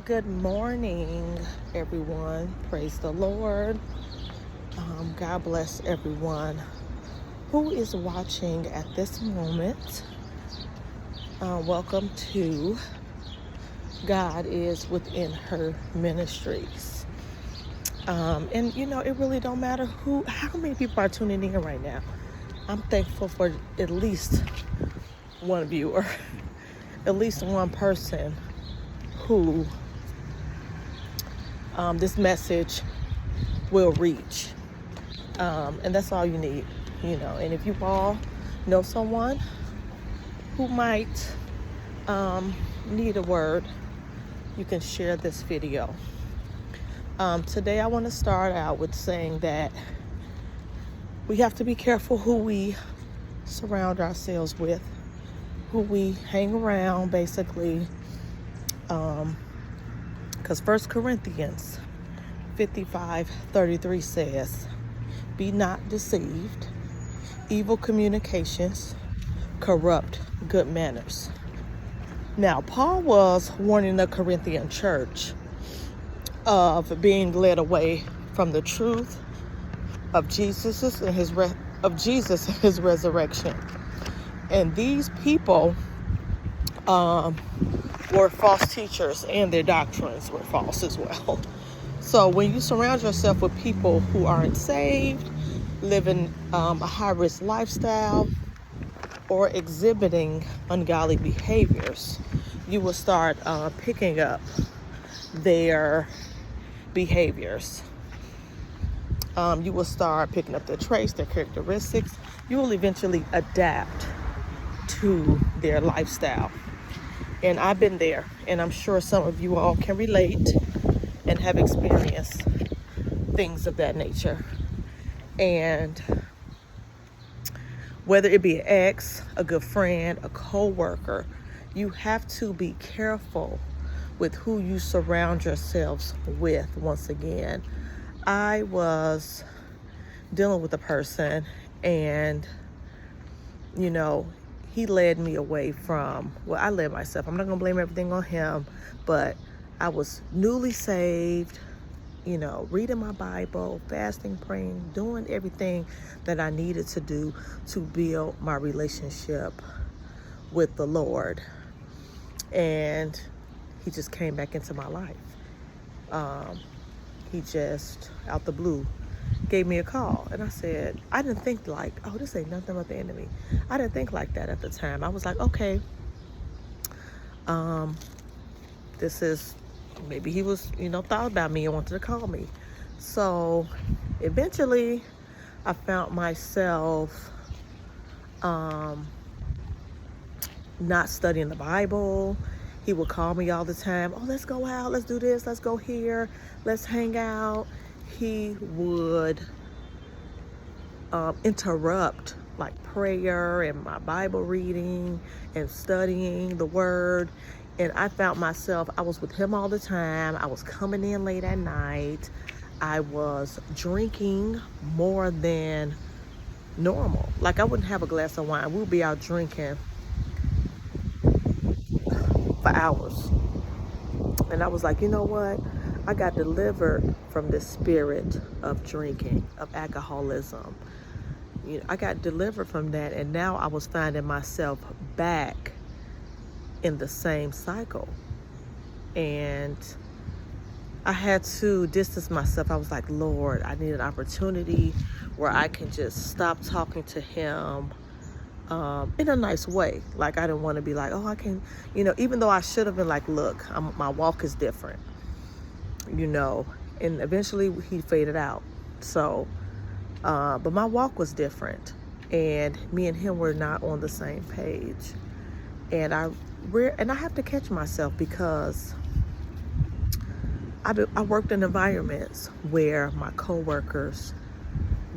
Good morning, everyone. Praise the Lord. God bless everyone who is watching at this moment. Welcome to God is Within Her Ministries. And it really don't matter how many people are tuning in right now. I'm thankful for at least one viewer, at least one person who this message will reach. And that's all you need, And if you all know someone who might need a word, you can share this video. Today I want to start out with saying that we have to be careful who we surround ourselves with, who we hang around, basically. Because 1 Corinthians 55:33 says, "Be not deceived. Evil communications corrupt good manners." Now, Paul was warning the Corinthian church of being led away from the truth of Jesus and his resurrection. And these people were false teachers, and their doctrines were false as well. So when you surround yourself with people who aren't saved, living a high-risk lifestyle, or exhibiting ungodly behaviors, you will start picking up their behaviors. You will start picking up their traits, their characteristics. You will eventually adapt to their lifestyle. And I've been there, and I'm sure some of you all can relate and have experienced things of that nature. And whether it be an ex, a good friend, a co-worker, you have to be careful with who you surround yourselves with. Once again, I was dealing with a person, and he led me away from, I led myself. I'm not going to blame everything on him, but I was newly saved, reading my Bible, fasting, praying, doing everything that I needed to do to build my relationship with the Lord. And he just came back into my life. He just, out the blue, gave me a call. And I said, I didn't think like, oh, this ain't nothing but the enemy. I didn't think like that at the time. I was like, okay, this is, maybe he was, thought about me and wanted to call me. So eventually I found myself not studying the Bible. He would call me all the time. Oh, let's go out. Let's do this. Let's go here. Let's hang out. He would interrupt like prayer and my Bible reading and studying the word. And I found myself, I was with him all the time. I was coming in late at night. I was drinking more than normal. Like, I wouldn't have a glass of wine. We'd be out drinking for hours. And I was like, you know what? I got delivered from this spirit of drinking, of alcoholism. I got delivered from that, and now I was finding myself back in the same cycle. And I had to distance myself. I was like, Lord, I need an opportunity where I can just stop talking to him in a nice way. Like, I didn't want to be like, oh, I can, even though I should have been like, look, my walk is different, and eventually he faded out. So, but my walk was different, and me and him were not on the same page. And I have to catch myself, because I worked in environments where my coworkers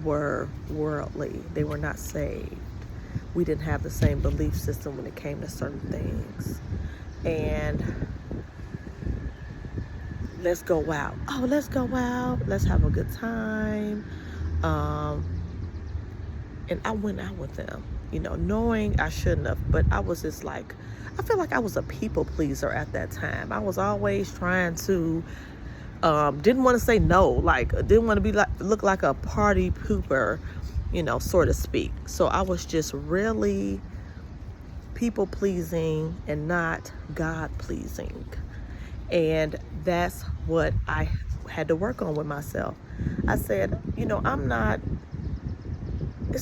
were worldly. They were not saved. We didn't have the same belief system when it came to certain things. And let's go out. Oh, let's go out. Let's have a good time. And I went out with them, knowing I shouldn't have. But I was just like, I feel like I was a people pleaser at that time. I was always trying to, didn't want to say no, like didn't want to be like, look like a party pooper, so to speak. So I was just really people pleasing and not God pleasing. And that's what I had to work on with myself. I said, it's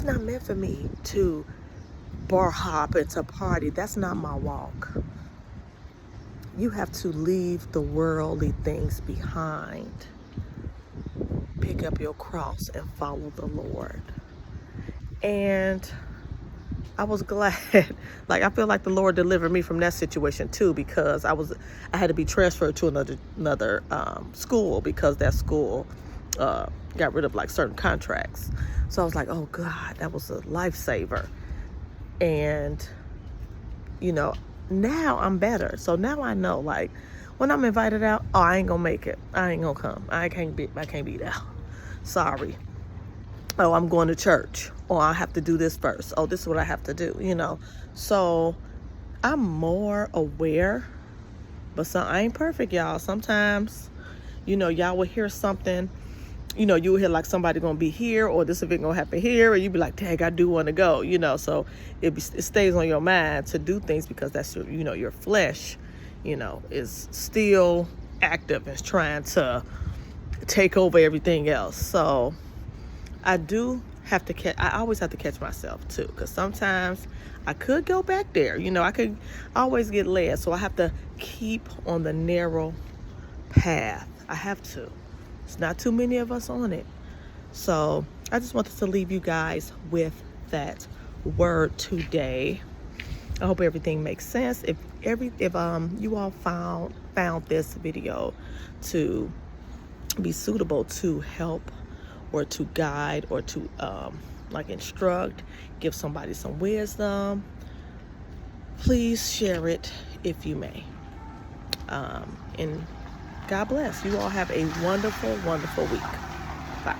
not meant for me to bar hop and to party. That's not my walk. You have to leave the worldly things behind. Pick up your cross and follow the Lord. And I was glad, like I feel like the Lord delivered me from that situation too, because I had to be transferred to another school, because that school got rid of like certain contracts. So I was like, oh God, that was a lifesaver. And now I'm better. So now I know, like when I'm invited out, oh, I ain't gonna make it. I ain't gonna come. I can't be there. Sorry. Oh, I'm going to church. Oh, I have to do this first. Oh, this is what I have to do, So I'm more aware, but I ain't perfect, y'all. Sometimes, y'all will hear something, you'll hear like somebody gonna be here, or this event gonna happen here, and you be like, dang, I do want to go, so it stays on your mind to do things, because that's your flesh, is still active and trying to take over everything else. So I always have to catch myself too, because sometimes I could go back there. I could always get led. So I have to keep on the narrow path. I have to. It's not too many of us on it. So I just wanted to leave you guys with that word today. I hope everything makes sense. If you all found this video to be suitable to help or to guide or to instruct, give somebody some wisdom, please share it if you may. And God bless. You all have a wonderful, wonderful week. Bye.